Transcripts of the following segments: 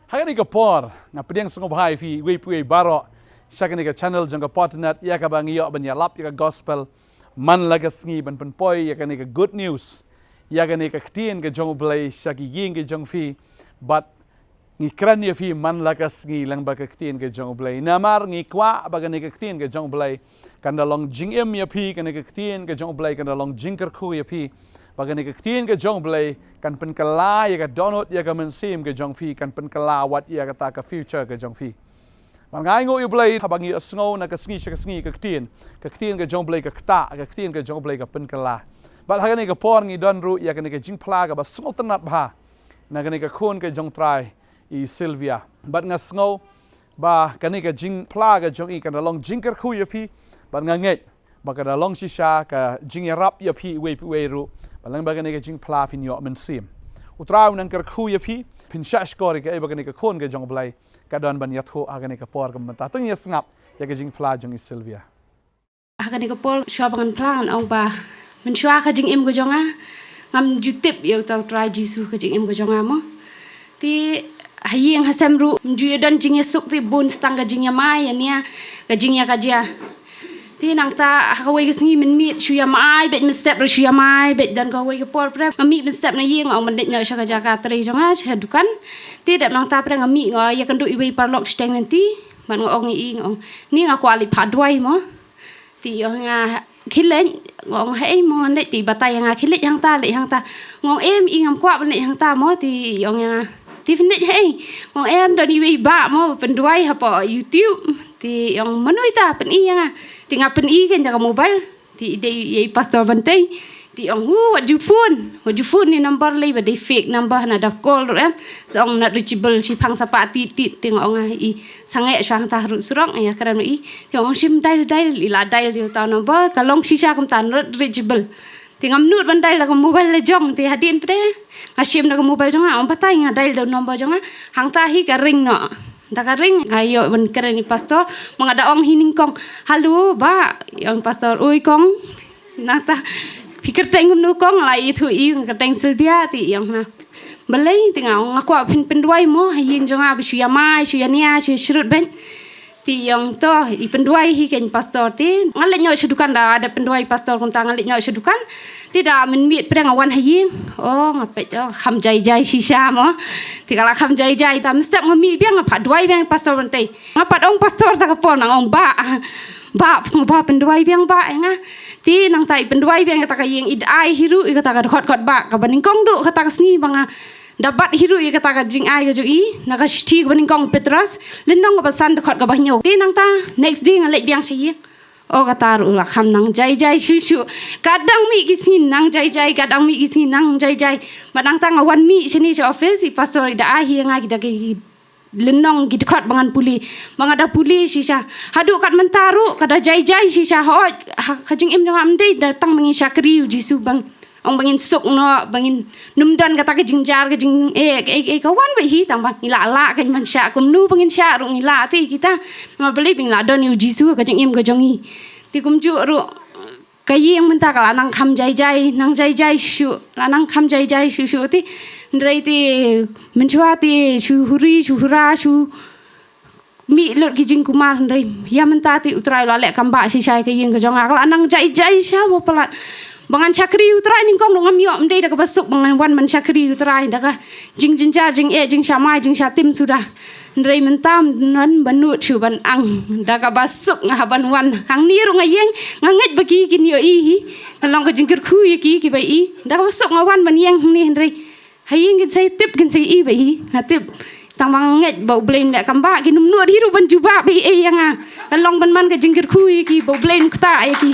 Hari ni kapor, ngapedeng sengop hai fi wei baro, syakani ka channel jang ka Potternet, ya ka bangiyo banyalap ya ka gospel, man laga sngi ban penpoi ya ka good news, ya ka ni ka ktien ka jong blay syaki ying ka jong fi, but ngi kran ya fi man laga sngi lang ba ka ktien ka jong blay, namar ngi kwa ba ka ni ka ktien ka jong blay, kanda long Jingphla ya pi ka ni ka ktien ka jong blay, kanda long Jingkhryiem ya pi. Bagani ka ktien ka jong blay kan penkala ya ka donut ya ka mensim ka jong fi kan penkala wat ya ka ta ka future ka jong fi. Mangai ngo yu blay habangi asngo na ka sngi ka ktien ka jong blay ka ktien ka jong blay ka penkala. Bat hagani ka por ngi don ru ya ka ni ka Jingphla ka ba sngo tanat bha na ka ni ka khun ka jong trai I Sylvia. Bat nga sngo ba ka ni ka Jingphla ka jong I kan long Jingkhryiem ya pi bat nga ngai ba ka long shisha ka jingyarap ya pi we ru. Balang bagani ka Jingphla fin yo mensim. Utraw nang Nongkhryiem pi pin shash kori ka bagani ka khon ka jong blay ka don ban yatho agani ka por ka mata tung ya sngap ya ka Jingphla jong I Sylvia. Agani ka por shabangan plan ong ba menshwa ka Jingphla ko jonga ngam jutip yo tau try jisu ka Jingphla ko jonga mo. Ti hayeng hasamru mjuye don jingya suk ti bun stang ka jingya mai ania ka jingya ka jia. Ti nang ta hawai ka singi min mit shuya mai bet min step shuya mai bet dan ka hawai ka por pra ngami min step na yeng ong man det nya sha ka jaka tri jonga sha dukan ti dap nang ta pra ngami ngo ya kan du iwi parlok steng nanti man ngong I ngong ni nga kwali phaduai mo ti yo nga khilen ngong hei mo net ti batai nga khilet hang ta le hang ta ngong em I ngam kwa ban le hang ta mo ti yo nga ti finet hei ngong em do iwi ba mo penduai ha po YouTube ti yang manui ta pen I nga ti nga pen I kan jaga mobile ti de pastor Bantei ti yang what you phone ni number lai ba de fake number na da call em so ong not reachable si phang sapa ti ngong I sangai sang ta ru surong ya karan I ti ong sim dial ila dial dia ta number kalong sisa kam tan reachable ti ngam nut ban dial ka mobile le jong ti hadin pre ngasim da ka mobile jong ong patai nga dial da number jong hang ta hi ka ring no Daka ring ayo ben kerani pastor mangada ong hining kong halo ba yang pastor ui kong nata pikir tengum nu kong lai itu I ngateng Sylvia ti yang na balai tinga ngaku pin duai mo hayin jonga bisuya mai suya nia suya shrut ben ti yang to I penduai hi ken pastor ti ngalet nyo sedukan da ada penduai pastor kun tangan ngalet nyo sedukan tidak menmit pedang awan hayin oh ngapet kham jai sisa mo ti kala kham jai ta mesti ngami biang apa duai biang pastor Bantei ngapat ong pastor ta kapon nang ong ba semua penduai biang ba nga ti nang tai penduai biang kata kayeng idai hiru kata ka khot ba ka baning kong du kata ka sngi banga dapat hiru kata ka jing ai ka jo I naga sti ka baning kong Petras lendong ka pasan khot ka banyo ti nang ta next day ngalek biang sayi oh kata ru la kham nang jai susu kadang mi kisin nang jai kadang mi kisin nang jai manang ta ngawan mi sini si office I pastor ida ahi nga kita ki lenong gid khot bangan puli mangada puli sisa hadu kat mentaru kada jai sisa ho kajing im jang amdei datang mangin syakri jisu bang ong bangin suk no bangin numdan kata kajing jar kajing kawan ba hi tang bang ila kan man sya kum nu bangin sya ru ila ti kita ma beli bing la don yu jisu kajing im kajongi ti kum ju ru kayi yang menta kala nang kham jai nang jai shu la nang kham jai shu ti ndrai ti menchua ti shu hura shu mi lot kijing kumar ndrai ya menta ti utrai la lek kamba si sai kayi ka jong akla nang jai sha bo pala bangan syakri utrai ning kong ngam yo mdei da ka basuk bangan wan man syakri utrai da ka jing jinjar jing syamai jing syatim sudah ndrai mentam nan banut chu ban ang da ka basuk ngaban wan hang ni ru ngayeng nganget bagi kin yo I kalong ka jingkir khu ki bai I da ka basuk ngawan ban yeng ni ndrai hayeng kin sai tip kin sai I bai ha tip tang manget bau blame da kamba kin num nuat hiru ban juba bai yang kalong ban man ka jingkir khu ki bau blame kta ki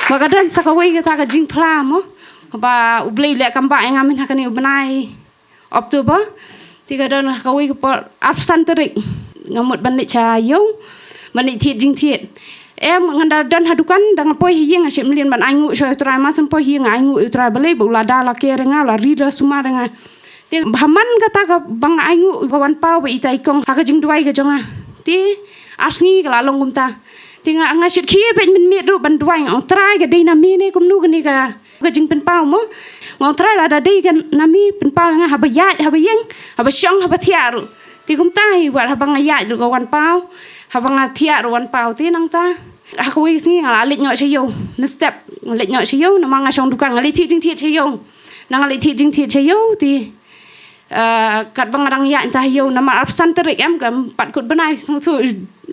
Magadan sakawai kata ka Jingphla mo ba ublei le kamba yang amin hakani ubnai Oktober tiga don kawai ka absent terik ngamut banit cha yo banit thiet jing thiet em nganda don hadukan dang poi hiyeng asyik melian ban aingu so utrai masam poi hiyeng aingu utrai balai bu lada la kerenga la rida suma renga ti baman kata ka bang aingu kawan pau ba itai kong haka jing duai ka jonga ti asngi kala longum ta tinga ngasit khie ben min mit ru ban duai ong trai ga dina mi ne kum nu ni ka ก็จริงเป็นเป้ามั้งงตรายละดาดีกันนามีเป็นเป้ายังไงหาบยายหาบยังหาบช่องหาบเทียรุที่คุ้มตาว่าหาบังยายหรือก็วันเป้าหาบังเทียรุวันเป้าที่นั่งตาaku wis ni ngalit nyok chayo na step ngalit nyok chayo na mga song dukan ngalit thi jing thi chayo na ngalit thi jing thi chayo ti kat bang rang ya entah yo na ma absan terik em kam pat kut banai so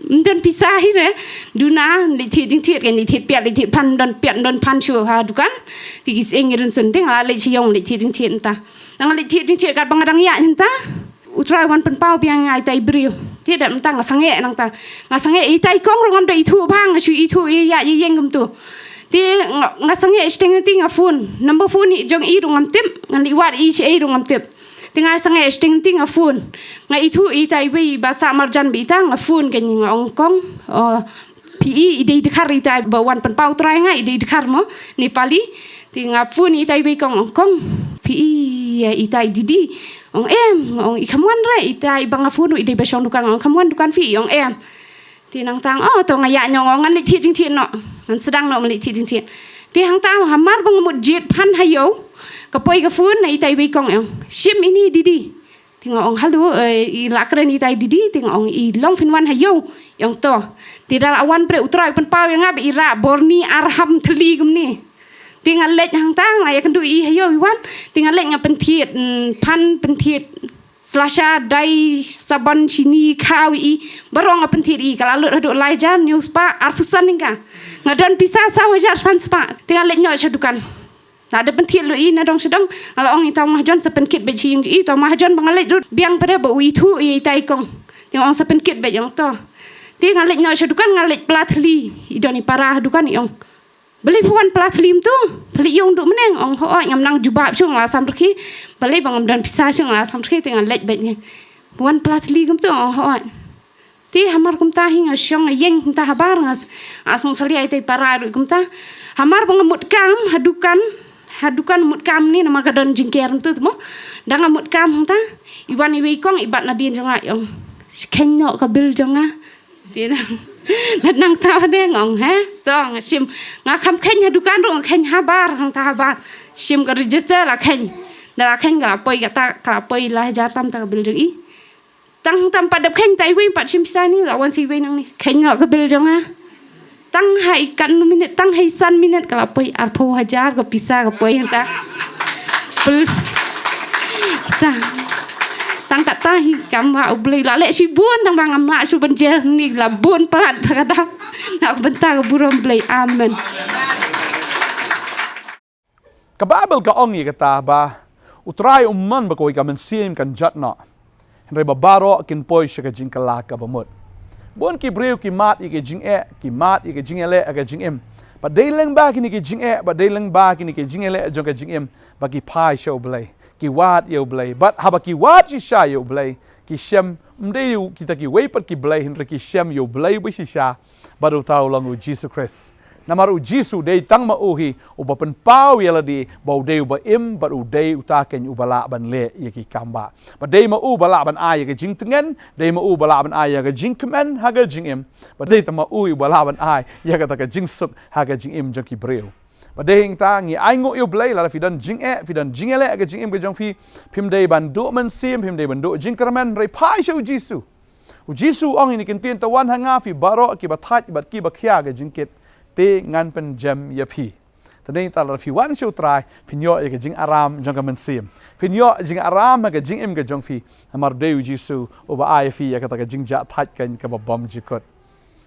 den pisah re duna li thi jing thi kan li thi piat li thi pan don piat don pan chu ha dukan ti gis eng run sun ting ngalit chayo li thi jing thi entah na ngalit thi jing thi kat bang rang ya entah utrai wan pen pau biang ai tai brio ti da mentang sange nang ta ngasange i tai kong rong am itu bang chu itu ya yeng gum tu ti ngasange steng ti ngafun number phone ni jong i rong am tip ngali wat i che rong am tip ti ngasange steng ti ngafun nga itu i tai bi bahasa marjan bi ta ngafun kan ngong kong pi i dei dekhar i tai ba wan pen pau trai nga i dei dekhar mo ni pali ti ngafun i tai bi kong pi i tai didi ong em ong ikamwan re itai bang afunu idai basong dukan ong kamwan dukan fi ong em ti nang tang to ngaya nyong ngan li thi jing thi no ngan sedang no li thi jing thi ti hang tang hamar bang mut jit pan hayo ka poi ka fun na itai bi kong ong sim ini didi ti ngong halu i lakren itai didi ti ngong i long fin wan hayo yong to ti dal awan pre utrai pan pau yang ab ira borni arham thylli gumni tinggal lek hang tang lah ya kan du i hayo iwan tinggal lek ngapen thiet pan pen thiet slasha dai sabon chini kawi barong ngapen thiet i kala lut hadu lai jan news pa arfusan ninga ngadon pisah saw jar san spa tinggal lek nyok chadukan na ada pen thiet lu i na dong sedang ala ong i taw mah jon sapen kit be ching i taw mah jon bangalek dut biang pada bo wi thu i tai kong tinggal ong sapen kit be yong to tinggal lek nyok chadukan ngalek plathli i doni parah dukan i ong beli puan pelat lim tu beli yung duk meneng ong ho ngam nang jubab chung la sam rki beli bangam dan pisah chung la sam rki dengan lek bet ni puan pelat lim tu ong ho ti hamar kum ta hinga syong yeng ta habar ngas asong sali ai tai para kum ta hamar bangam mut kam hadukan mut kam ni nama gadon jingker tu mo dang mut kam ta iwan iwi kong ibat nadin jong ai ong kenyo kabil jong a ti nang tahu deh ngong tong sim ngakam kenya dukan rong kenya habar hang ta habar sim ka register la kenya la poi kata kala poi lah jatam ta bil jong i tang tam padap kenya tai wi pat sim sa ni la wan si wi nang ni kenya ka bil jong a tang hai kan minit tang hai san minit kala poi arpo hajar ka pisa ka poi ta kita tang kata hi kam ha ubli la le si bun tang bang amla su benjer ni la bun parat kada nak bentar buron blai amen ka Bible ka ong i kata ba utrai umman ba koi ka men sim kan jatna henry babaro kin poi sha ka Jingphla ka bamut bon ki breu ki mat i ke jing e ki mat i ke jing ele ka jing em ba deileng ba ki ni ke jing e ba deileng ba ki ni ke jing ele jong ka jing em ba ki phai show blai ki wat yo blai but haba ki wat chi sha yo blai ki shem mde yu kita ki wei pat ki blai hinre ki shem yo blai bi si sha baru tau long u Jesus Christ namaru Jesus dei tang ma uhi u ba pen pau yela di ba u dei ba im ba u dei u ta ken u bala ban le ye ki kamba ba dei ma u bala ban ai ye jing tengen dei ma u bala ban ai ye jing kemen ha ga jing im ba dei ta ma u bala ban ai ye ga ta ga jing suk ha ga jing im jong ki breu ba dei ta ngi ai ngo yo blai la fi dan jing ele ga jing im ga jong fi phim dei ban du man sim phim dei ban du jing kramen rei phai shu Jesus u Jesus ong ni kin tin ta wan hanga fi baro ki ba that ba ki ba khia ga jing ket te ngan pen jam ya phi ta dei ta la fi wan shu trai pinyo ga jing aram jong ka man sim pinyo jing aram ga jing im ga jong fi amar dei Jesus o ba ai fi ya ka ta ga jing ja that kan ka ba bom jikot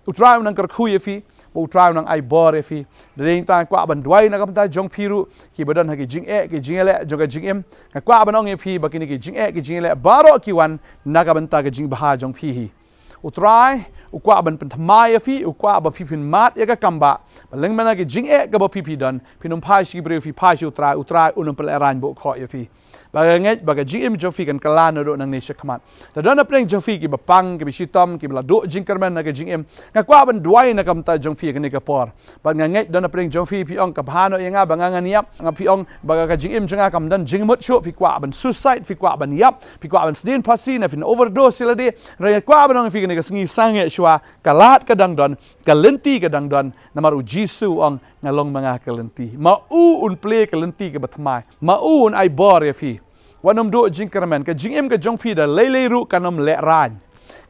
utrai nang kar khu ya fi utrai nang ai bor ya fi dei ta kwa ban dwai na kam ta jong phiru ki badan ha ki jing e ki jing ele jong ga jing im ka kwa ban ong ya phi ba ki ni ki jing e ki jing ele baro ki wan na ka ban ta ga jing ba jong phi hi utrai ukwa ban pen thmai fi ukwa ba phi phin mat ya ka kamba baleng mana ki jing e ka ba phi don pinum phai shi bre fi phai shi utrai unum pel ran bo kho ya fi ba ngai ba ga jing im jo fi kan kala no do nang ne shakmat ta don na preng jo fi ki ba pang ki bi shitom ki bla do jing kerman na ga jing im ka kwa ban duai na kam ta jong fi ka ni ka por ba ngai don na preng jo fi pi ong ka bhano ya nga ba nga niap nga pi ong ba ga jing im janga kam dan jing mut sho pi kwa ban suicide fi kwa ban yap pi kwa ban sdin pasi na fin overdose sila de re kwa ban ong fi ka ni ka sengi sange shwa kalat kadang don kalenti kadang don namaru jisu ong ngalong mga kalenti mau un play kalenti ke batmai mau un ai bor ya fi wanom do jingkramen ka jingem ka jongpi da lele ru kanom le ran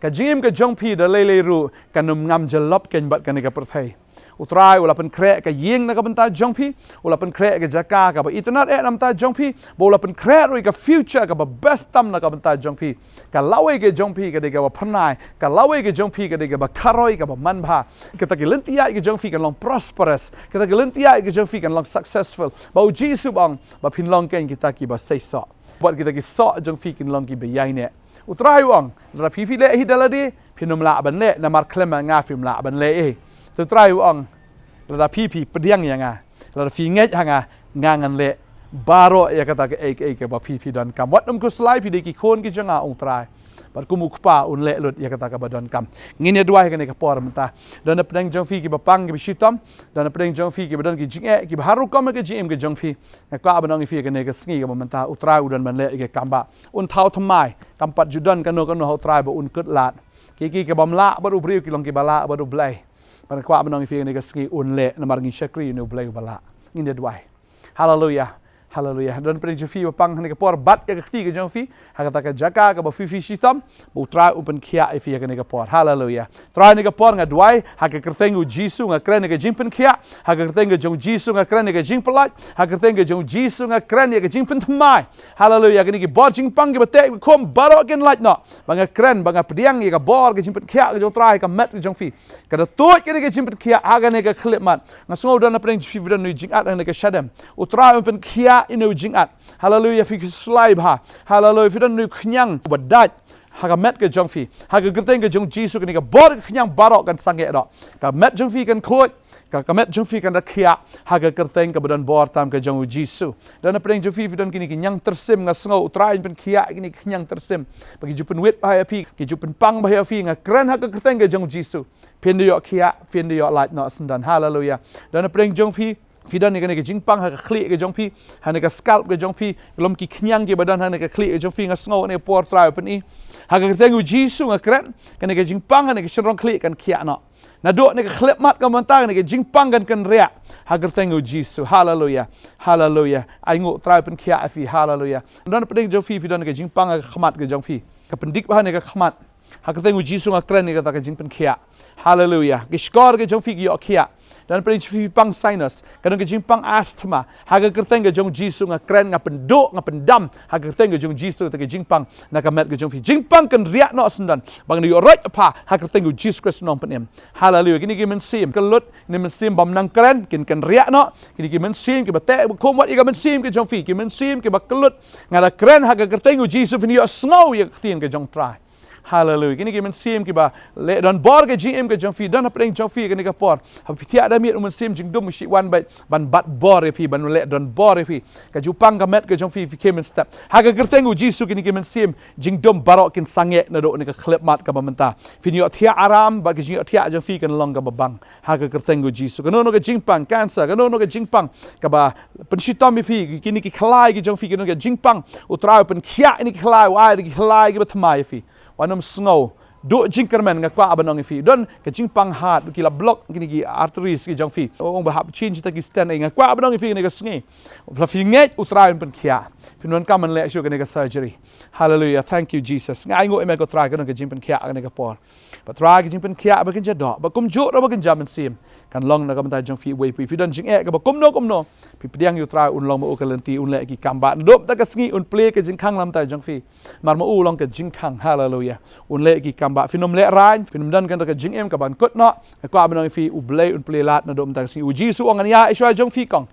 ka jingem ka jongpi da lele ru kanom ngam jalop ken bat kan ka perthai utrai ulapan krek ka yeng na ka banta jongpi ulapan krek ka jaka ka ba internet nam ta jongpi bo ulapan krek ru ka future ka ba best tam na ka banta jongpi ka lawe ke jongpi ka de ka ba phanai ka lawe ke jongpi ka de ka ba kharoi ka ba manbha ka ta ke lentia ke jongpi kan long prosperous ka ta ke lentia ke jongpi kan long successful ba jisu bang ba phinlong ken kita ki ba seiso buat kita ki so jongpi kin long ki ba yai ne utrai wang la fifi le hi daladi phinum la ban le na mar klem nga film la ban le tu try ong la pipi pediang yang la finget hanga ngangan le baro ya kata ke ba pipi dan kam wat ku slide pi de ki khon ki janga ong try bar ku mukpa un le lut ya kata ka ba dan kam ngin ya dua ke ne ka por menta dan pedang jong fi ki ba pang ki shitom dan pedang jong fi ki ba dan ki jing ki haru kom ke jim ke jong fi ka ba nong fi ke ne ka sngi ka menta utrai udan man le ke kamba un thau thamai kampat judan kano hau try ba un kut lat ki ke bam la ba ru briu ki long ki bala ba ru blai pada kuat menang ifi ni keski unle namar ngi syakri ni blai bala ngin dwai haleluya haleluya dan prince fi pang ni ke por bat ke kti ke jong fi ha kata ke jaka ke ba fi system bu tra open kia ifi ke ni ke por haleluya tra ni ke por nga dwai ha ke kertengu jisu nga kren ke jimpen kia ha ke kertengu jong jisu nga kren ke jingphla ha ke kertengu jong jisu nga kren ke jingpen thmai haleluya ke ni ke bor jingpang ke bate kom baro ken light no banga kren banga pediang ke bor ke jimpen kia ke jong tra ke met ke jong fi ke da toy ke ni ke jimpen kia ha ke ni ke klip mat nga songo dan prince fi dan ni jingat ni ke shadam utra open kia inu jingat haleluya fi slide ha haleluya fi dan nu knyang badat ha ka met ke jong fi ha ka gerteng ke jong jisu ke ni ka bor ke knyang barok kan sange do ka met jong fi kan khot ka met jong fi kan da khia ha ka gerteng ke badan bor tam ke jong jisu dan apeng jong fi dan kini nyang tersim nga sngo utrain pen khia kini nyang tersim bagi jupen wet bahaya fi ki jupen pang bahaya fi nga kren ha ka gerteng ke jong jisu pen de yo khia pen de yo light no sendan haleluya dan apeng jong fi Fidan ni kena ke jingpang ha klik ke jongpi ha ne ka scalp ke jongpi lom ki knyang ke badan ha ne ka klik ke jongpi nga sngo ne por try pen i ha ka tengu jisu nga kren kena ke jingpang ha ne ke shrong klik kan kia no na do ne ka klip mat ka mantang ne ke jingpang kan ria ha ka tengu jisu haleluya haleluya ai ngo try pen kia afi haleluya dan pedeng jongpi fidan ke jingpang ha khmat ke jongpi ka pendik ba ne ka khmat ha ka tengu jisu nga kren ne ka ta ka jingpen kia haleluya ke skor ke jongpi ki yo kia dan prince fi pang sinus kadang ke jingpang asthma haga kerteng ke jong jisu nga kren nga pendok nga pendam haga kerteng ke jong jisu te ke jingpang na ka met ke jong fi jingpang kan riak no sendan bang ni right apa haga kerteng ke jisu Kristus nom penem haleluya kini ki men sim kelut ni men sim bam nang kren kin kan riak no kini ki men sim ke bate kom wat i ka men sim ke jong fi ki men sim ke bakelut nga da kren haga kerteng ke jisu fi ni sngo ya ktien ke jong try haleluya kini ki men sim ki ba le don bor ke gm ke jong fi don apeng jong fi ke ni ka por ha pi ada mit men sim jing dum shi wan ban bat bor fi ban le don bor fi ka jupang ka met ke jong fi ke men step ha ka kertengu jisu kini ki men sim jing dum barok kin sange na do ni ka klip mat ka mamenta fi ni thia aram ba ke jing thia jong fi kan long ka babang ha ka kertengu jisu kano no ka jingpang cancer kano no ka jingpang ka ba pen shitom fi kini ki khlai ki jong fi kino ka jingpang utra pen khia ni khlai wa ki khlai ki batmai fi wanom sngo do jingkerman nga kwa abanong fi don ke jingpang hat kila block kini ki arteries ki jong fi ong ba hap change ta ki stand nga kwa abanong fi ni ka sngi pla fi nget utrain pen khia pinon kaman le shu ka ni ka surgery hallelujah thank you jesus ngai ngo eme ko try ka no ke jingpen khia ka ni ka por ba try ke jingpen khia ba kin ja do ba kum jo ro ba kin jam sim kan long na ka mata jong fi we pi don jing e ka ba kum no pi piang yu try un long ma o ka lenti un le ki kamba dom ta ka sngi un play ke jing khang lam ta jong fi mar ma u long ke jing khang hallelujah un le ki kamba finom le rain finom dan kan ka jing em ka ban kot no ka ba no fi u blay un play lat na dom ta sngi u jisu ong an ya iswa jong fi kong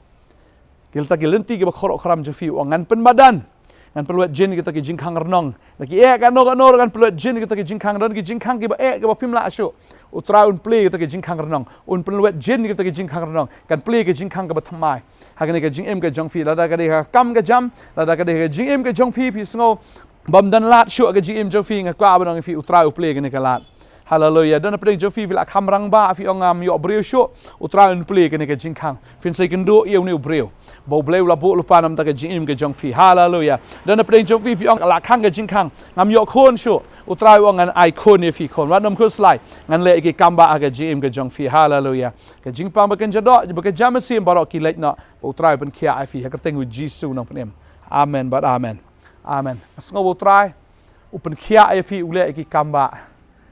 kil ta ki lenti ki ba khoro khram jong fi ong an pen badan kan peluat jin kita ki jingkhang renong lagi kan no kan peluat jin kita ki jingkhang don ki jingkhang ki ba ke ba pim la asyu utra un play kita ki jingkhang renong un peluat jin kita ki jingkhang renong kan play ki jingkhang ka ba thamai ha ka ni ka jing em ka jong fi la da ka de ka kam ka jam la da ka de ka jing em ka jong pi sngo bam dan lat shu ka jing em jong fi nga kwa ba nong fi utra u play ka ni ka lat Hallelujah. Dan apa yang Jofi vila kamrang ba fi ongam yo breu sho utra un play kene ke jingkhang. Fin sai kendo eu ni breu. Bo bleu la bo lupa nam ta ke jingim ke Jongfi. Hallelujah. Dan apa yang Jofi fi ong la khang ke jingkhang ngam yo khon sho utra ong an ai khon ni fi khon. Wan nam khu slai ngan le ke kamba ke jingim ke Jongfi. Hallelujah. Ke jingpang ba ken jado ba ke jamasim barok ki lek na utra ben kia ai fi ha ke tengu Jisu nam penem. Amen but amen. Amen. Asngo utra upen kia ai fi ule ke kamba.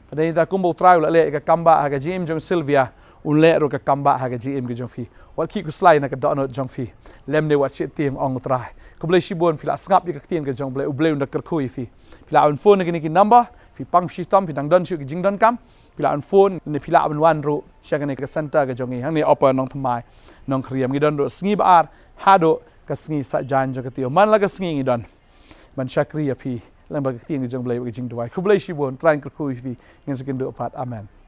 Pada ini tak kumpul try ulah le ke kamba haga GM jong Sylvia ulah ro ke kamba haga GM ke Jongfi. Wat ki ku slide nak ke dot not Jongfi. Lem ne wat shit tim ong try. Ku boleh sibon fila ngap ye ke tien ke Jong boleh ubleu ndak kerkui fi. Fila on phone ke ni number fi pang fi tom fi dang don shu ke jing don kam. Fila on phone ni fila on wan ro sya ke ni ke center ke Jongi. Hang ni opa Nongthymmai Nongkhryiem ngi don ro sngi bar hado ke sngi sa jan jong ke tio. Man la ke sngi ngi don. Man syakri ya fi. Lembag tiang jong boleh jing doai. Ku boleh sibon try kerkui fi. Ngan sekian do pat. Amen.